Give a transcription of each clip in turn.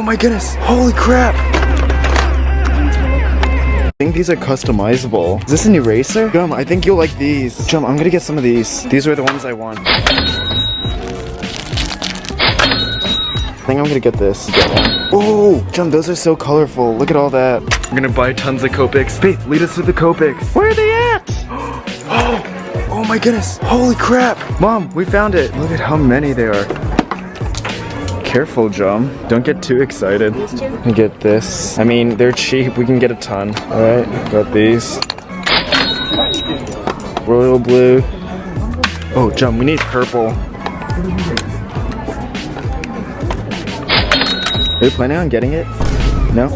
my goodness, holy crap. I think these are customizable. Is this an eraser? Jum, I think you'll like these. Jum, I'm gonna get some of these. These are the ones I want. I think I'm gonna get this. Oh, Jum, those are so colorful. Look at all that. I'm gonna buy tons of copics. Faith, lead us to the copics. Where are they at? Oh my goodness, holy crap. Mom, we found it. Look at how many there are. Careful, Jum. Don't get too excited. I get this. I mean, they're cheap. We can get a ton. Alright, got these. Royal blue. Oh, Jum, we need purple. Are you planning on getting it? No?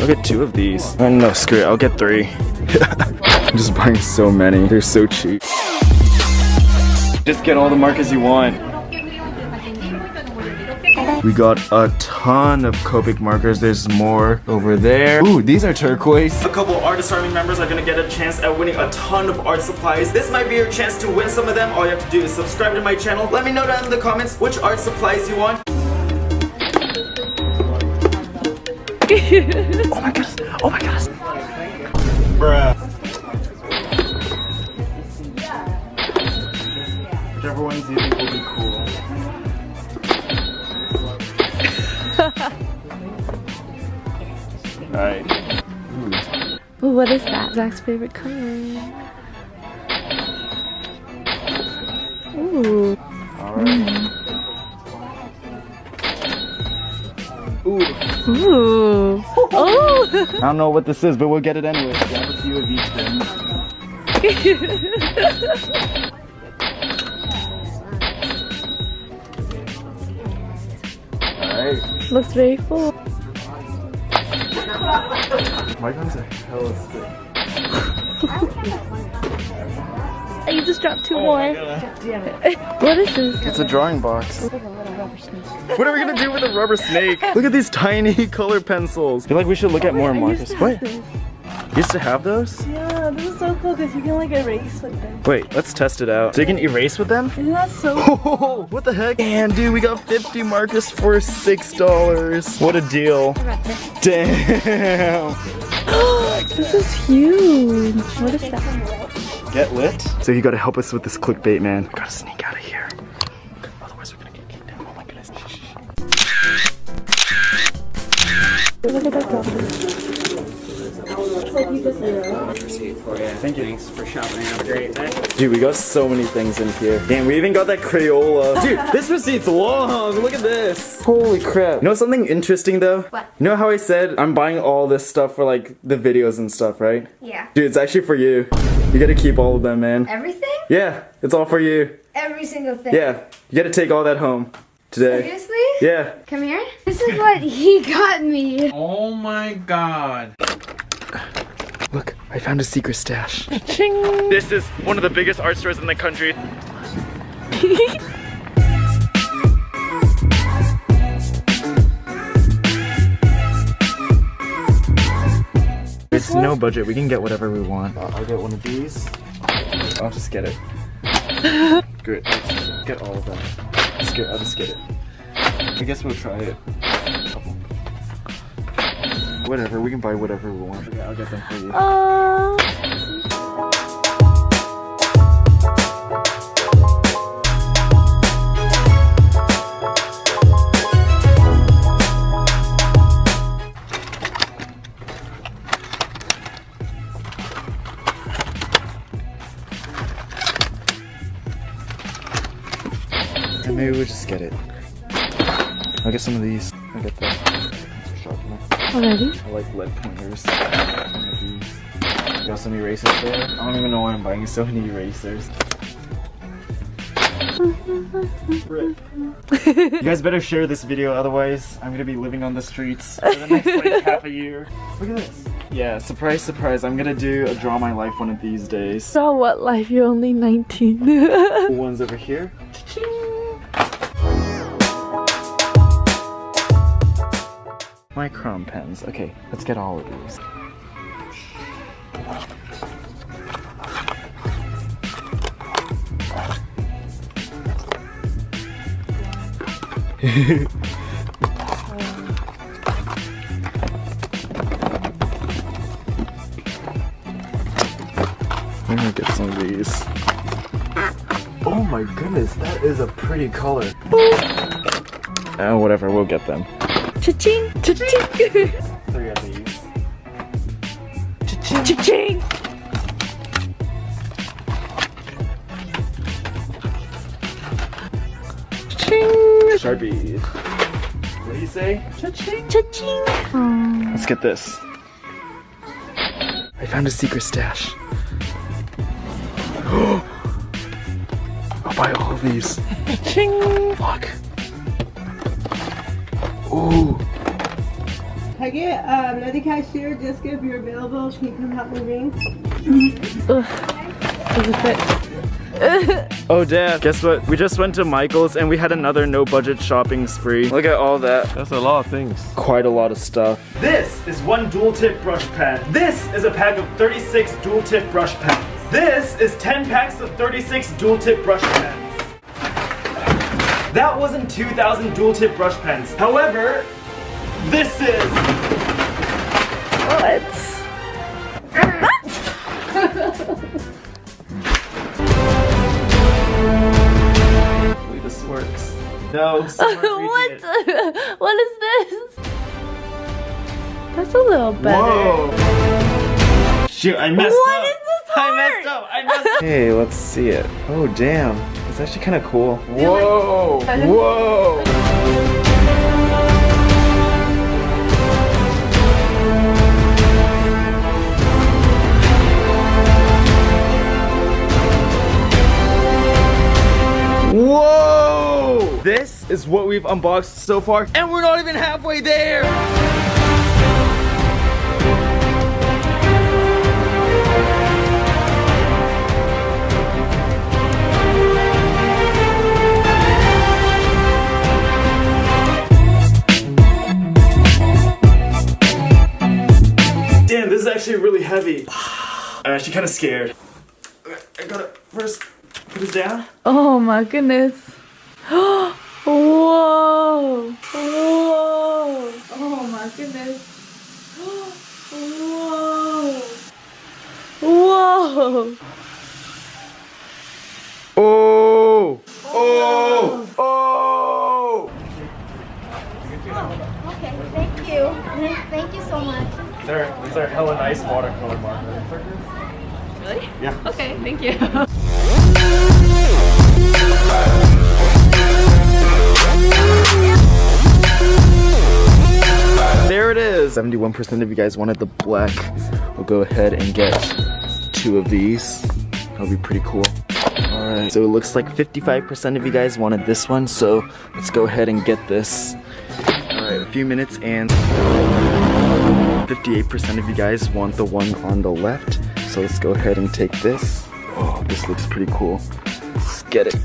I'll get 2 of these. Oh, no, screw it. I'll get 3. I'm just buying so many. They're so cheap. Just get all the markers you want. We got a ton of Copic markers. There's more over there. Ooh, these are turquoise. A couple Artist Army members are gonna get a chance at winning a ton of art supplies. This might be your chance to win some of them. All you have to do is subscribe to my channel. Let me know down in the comments which art supplies you want. Oh my goodness. Oh my goodness. Bruh. Whichever ones you think will be cool. Alright. Ooh, what is that? Zach's favorite color. Ooh. Alright. Ooh. Ooh. Oh! I don't know what this is, but we'll get it anyway. Grab a few of each thing. Alright. Looks very full. My guns are hella thick. You just dropped 2 more. What is this? It's a drawing box. What are we gonna do with a rubber snake? Look at these tiny color pencils. I feel like we should look at more markers. What? You used to have those? Yeah, this is so cool because you can like erase with them. Wait, let's test it out. So you can erase with them? Isn't that so Oh, what the heck? Damn, dude, we got 50 markers for $6. What a deal. Damn. This is huge. What is that? Get lit. So you gotta help us with this clickbait, man. We gotta sneak out of here. Otherwise we're gonna get kicked out. Oh my goodness. Look at that dog. Receipt for you. Thank you. Thanks for shopping. Have a great day. Dude, we got so many things in here. Damn, we even got that Crayola. Dude, this receipt's long. Look at this. Holy crap. You know something interesting though? What? You know how I said I'm buying all this stuff for like the videos and stuff, right? Yeah. Dude, it's actually for you. You gotta keep all of them, man. Everything? Yeah, it's all for you. Every single thing. Yeah, you gotta take all that home today. Seriously? Yeah. Come here. This is what he got me. Oh my god. Look, I found a secret stash. Ching. This is one of the biggest art stores in the country. It's no budget, we can get whatever we want. I'll get one of these. I'll just get it. Great, let's get all of them. I'll just get it. I guess we'll try it. Whatever, we can buy whatever we want. Okay, I'll get them for you. And maybe we'll just get it. I'll get some of these. I'll get that. Already? I like lead pointers. One of these. You got some erasers there? I don't even know why I'm buying so many erasers. You guys better share this video, otherwise I'm gonna be living on the streets for the next like half a year. Look at this. Yeah, surprise, surprise. I'm gonna do a Draw My Life one of these days. Draw what life? You're only 19. One's over here. My chrome pens. Okay, let's get all of these. I'm gonna get some of these. Oh my goodness, that is a pretty color. Oh, whatever, we'll get them. Cha-ching! Cha-ching! 3 of these. Cha-ching! Sharpie. What do you say? Cha-ching! Cha-ching! Let's get this. I found a secret stash. I'll buy all of these. Ching! Look. Ooh. Can I get another cashier, Jessica, if you're available? Can you come help me ring? Does it fit? Oh, Dad, guess what? We just went to Michael's and we had another no budget shopping spree. Look at all that. That's a lot of things. Quite a lot of stuff. This is 1 dual tip brush pen. This is a pack of 36 dual tip brush pens. This is 10 packs of 36 dual tip brush pens. That wasn't 2,000 dual tip brush pens. However, this is... What? Hopefully this works. No, What? What is this? That's a little better. Whoa! Shoot, I messed What up. is this I heart? messed up. I messed up. Hey, let's see it. Oh, damn. It's actually kind of cool. Whoa! Whoa! Whoa! This is what we've unboxed so far, and we're not even halfway there! Damn, this is actually really heavy. I'm actually kind of scared. Okay, I gotta first put it down. Oh my goodness. Whoa! Whoa! Oh my goodness. Whoa! Whoa! Oh! Oh! Oh! Okay, thank you. Thank you so much. These are hella nice watercolor markers. Really? Yeah. Okay, thank you. There it is! 71% of you guys wanted the black. We'll go ahead and get 2 of these. That'll be pretty cool. Alright, so it looks like 55% of you guys wanted this one, so let's go ahead and get this. Alright, a few minutes and 58% of you guys want the one on the left, so let's go ahead and take this. Oh, this looks pretty cool. Let's get it.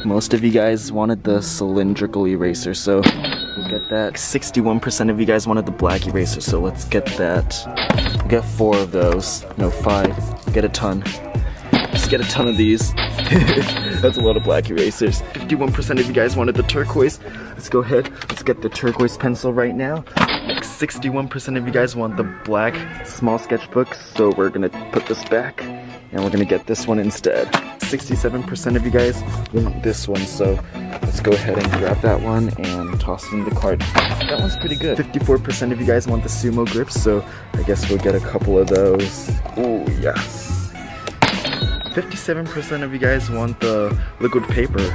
Most of you guys wanted the cylindrical eraser, so we'll get that. 61% of you guys wanted the black eraser, so let's get that. We'll get 4 of those. No, 5. Get a ton. Let's get a ton of these. That's a lot of black erasers. 51% of you guys wanted the turquoise. Let's go ahead. Let's get the turquoise pencil right now. 61% of you guys want the black small sketchbooks, so we're gonna put this back and we're gonna get this one instead. 67% of you guys want this one, so let's go ahead and grab that one and toss it in the cart. That one's pretty good. 54% of you guys want the sumo grips, so I guess we'll get a couple of those. Oh yes. 57% of you guys want the liquid paper.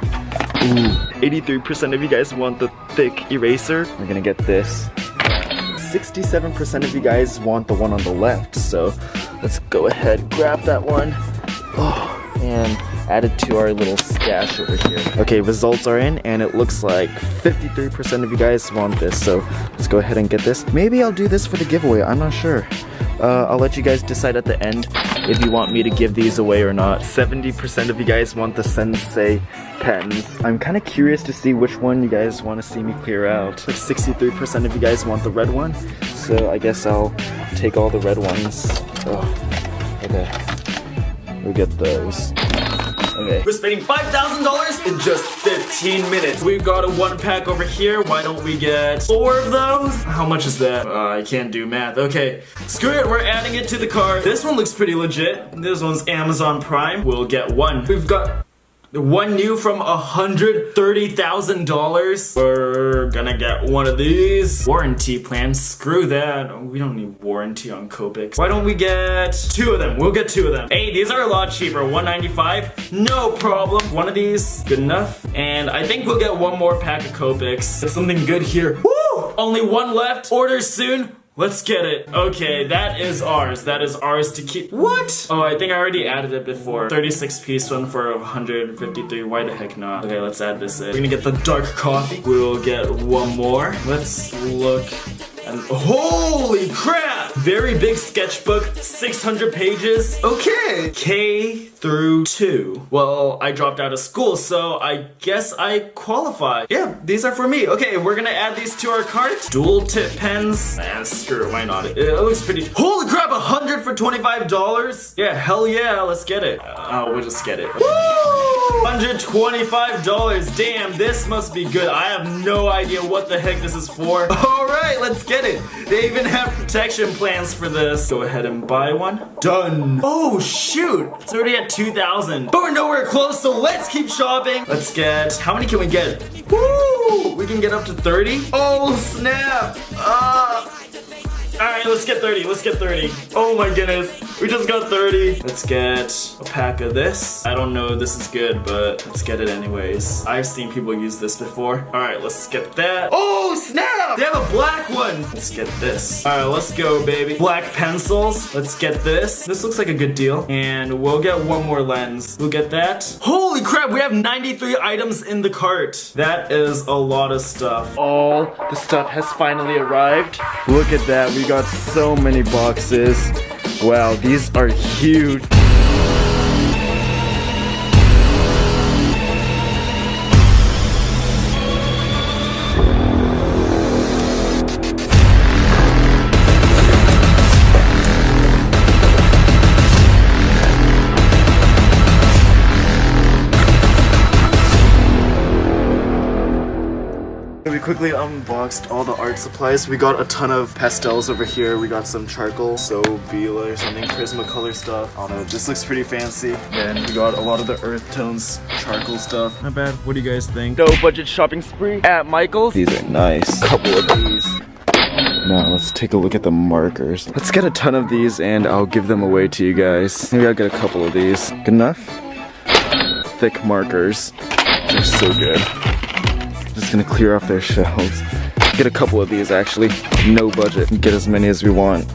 Ooh. 83% of you guys want the thick eraser. We're gonna get this. 67% of you guys want the one on the left, so let's go ahead, grab that one, and add it to our little stash over here. Okay, results are in, and it looks like 53% of you guys want this, so let's go ahead and get this. Maybe I'll do this for the giveaway, I'm not sure. I'll let you guys decide at the end if you want me to give these away or not. 70% of you guys want the Sensei pens. I'm kind of curious to see which one you guys want to see me clear out. Like 63% of you guys want the red one, so I guess I'll take all the red ones. Oh, okay. We'll get those. Okay. We're spending $5,000 in just 15 minutes. We've got a 1-pack over here. Why don't we get 4 of those? How much is that? I can't do math. Okay, screw it. We're adding it to the cart. This one looks pretty legit. This one's Amazon Prime. We'll get 1. We've got 1 new from $130,000. We're gonna get 1 of these. Warranty plan, screw that. We don't need warranty on copics. Why don't we get 2 of them? We'll get 2 of them. Hey, these are a lot cheaper, $195. No problem. 1 of these, good enough. And I think we'll get 1 more pack of copics. There's something good here. Woo! Only 1 left. Order soon. Let's get it. Okay, that is ours. That is ours to keep. What? Oh, I think I already added it before. 36-piece one for 153. Why the heck not? Okay, let's add this in. We're gonna get the dark coffee. We'll get 1 more. Let's look. And holy crap! Very big sketchbook, 600 pages. Okay. K through 2. Well, I dropped out of school, so I guess I qualify. Yeah, these are for me. Okay, we're gonna add these to our cart. Dual tip pens. Screw it, why not? It looks pretty. Holy crap, 100 for $25? Yeah, hell yeah, let's get it. We'll just get it. Woo! $125. Damn, this must be good. I have no idea what the heck this is for. Alright, let's get it. They even have protection plans for this. Go ahead and buy 1. Done. Oh, shoot. It's already at 2,000. But we're nowhere close, so let's keep shopping. Let's get, how many can we get? Woo! We can get up to 30. Oh, snap. Alright, let's get 30. Let's get 30. Oh my goodness. We just got 30. Let's get a pack of this. I don't know if this is good, but let's get it anyways. I've seen people use this before. Alright, let's get that. Oh, snap! They have a black one. Let's get this. Alright, let's go, baby. Black pencils. Let's get this. This looks like a good deal. And we'll get 1 more lens. We'll get that. Holy crap, we have 93 items in the cart. That is a lot of stuff. All the stuff has finally arrived. Look at that. We got so many boxes. Wow, these are huge. We quickly unboxed all the art supplies. We got a ton of pastels over here. We got some charcoal, so Bila or something, Prismacolor stuff. I don't know, this looks pretty fancy. Then we got a lot of the earth tones, charcoal stuff. Not bad. What do you guys think? No budget shopping spree at Michael's. These are nice. Couple of these. Now let's take a look at the markers. Let's get a ton of these and I'll give them away to you guys. Maybe I'll get a couple of these. Good enough? Thick markers. They're so good. Just gonna clear off their shelves. Get a couple of these actually. No budget. Get as many as we want.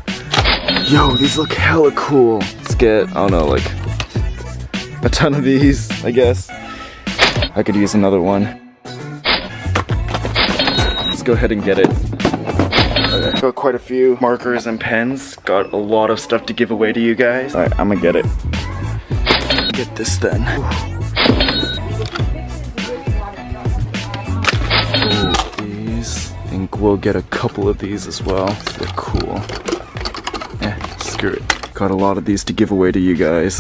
Yo, these look hella cool. Let's get, I don't know, like a ton of these, I guess. I could use another one. Let's go ahead and get it. Okay. Got quite a few markers and pens. Got a lot of stuff to give away to you guys. Alright, I'm gonna get it. Get this then. These. I think we'll get a couple of these as well. They're cool. Screw it. Got a lot of these to give away to you guys.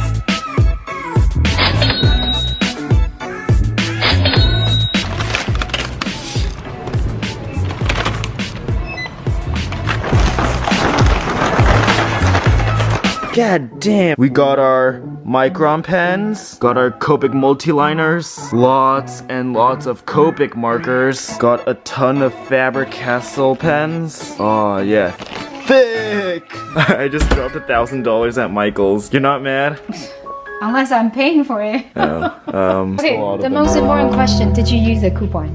God damn. We got our Micron pens, got our Copic multi-liners, lots and lots of Copic markers, got a ton of Faber-Castell pens. Oh yeah, thick! I just dropped $1,000 at Michael's. You're not mad? Unless I'm paying for it. Oh, Okay, the most important question, did you use a coupon?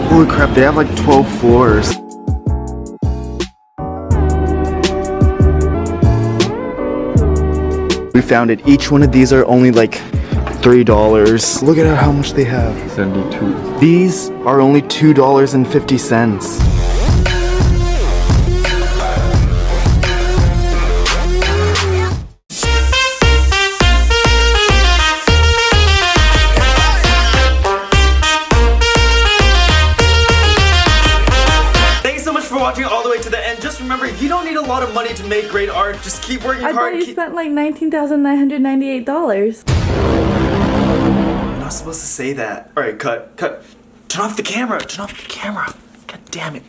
Holy crap, they have like 12 floors. We found it. Each one of these are only like $3. Look at how much they have. 72. These are only $2.50. watching all the way to the end. Just remember, you don't need a lot of money to make great art. Just keep working I hard. thought you spent like $19,998. You're not supposed to say that. Alright, cut. Turn off the camera. God damn it.